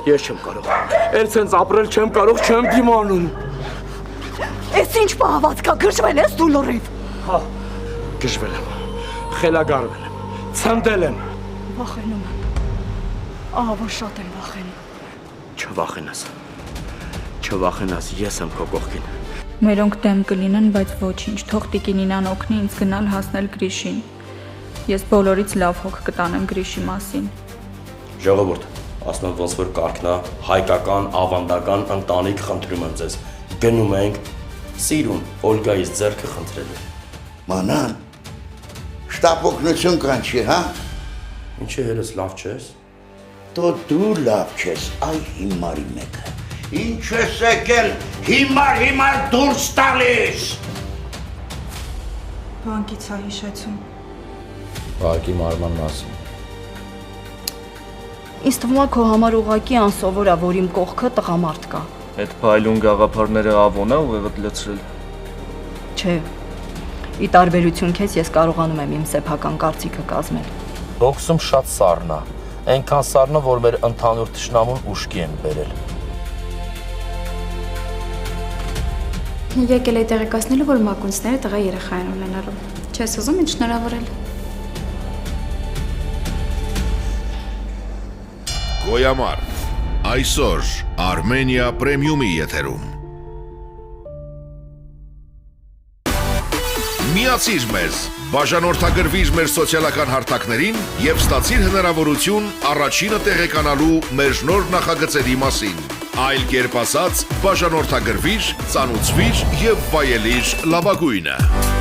Ես չեմ կարող։ Էլ սենց ապրել չեմ կարող, չեմ դիմանում։ Էս ինչ պահվածքա, գժվել ես դու լրիվ։ Հա, գժվել եմ, խելագարվել եմ, ցնդել եմ։ Վախենում եմ, ահա որ շատ եմ վախենում։ Չվախենաս, ես եմ քո կողքին։ Մերոնք դեմ կլինեն, բայց ոչինչ, թող Տիկինինան օգնի ինձ գնալ հասնել Գրիշին։ Ես բոլորից լավ հոգ կտանեմ Գրիշի մասին։ Ժողովուրդ, ասում եմ ոնց որ կարգնա, հայկական, ավանդական ընտանիք խնդրում եմ ձեզ։ Գնում ենք Սիրուն Օլգայից ձեռքը խնդրելու։ Մանան, շտապ օգնություն կանչի, հա? Ինչի հերս լավ չես։ Դու լավ չես, այ հիմարի մեկը։ Ինչ ես եկել, հիմար դուրս տալիս։ Բանկից է հիշեցում։ Բակի մարման մասին։ Ինձ թվում է քո համար ուղղակի անսովոր է, որ իմ կողքը տղամարդ կա։ Այդ փայլուն գաղափարները ավոն է ուղեղդ լցրել։ Չէ։ Ի տարբերություն քեզ ես կարողանում եմ իմ սեփական կարծիքը կազմել։ Բոքսում շատ սառն է։ Այնքան սառն է, որ մեր ընդհանուր թշնամուն ուշքի են բերել։ Եկել էի տեղեկացնելու, որ մակունցները տղա երեխա են ունենալու։ Չես ուզում ինձ շնորհավորել։ Գոյամար, այսօր Armenia Premium-ի եթերում։ Միացիր մեզ, բաժանորդագրվիր մեր սոցիալական հարթակներին և ստացիր հնարավորություն առաջինը տեղեկանալու մեր նոր նախագծերի մասին։ Այլ կերպ ասած, բաժանորդագրվիր, ծանուցվիր և վայելիր լավագույնը։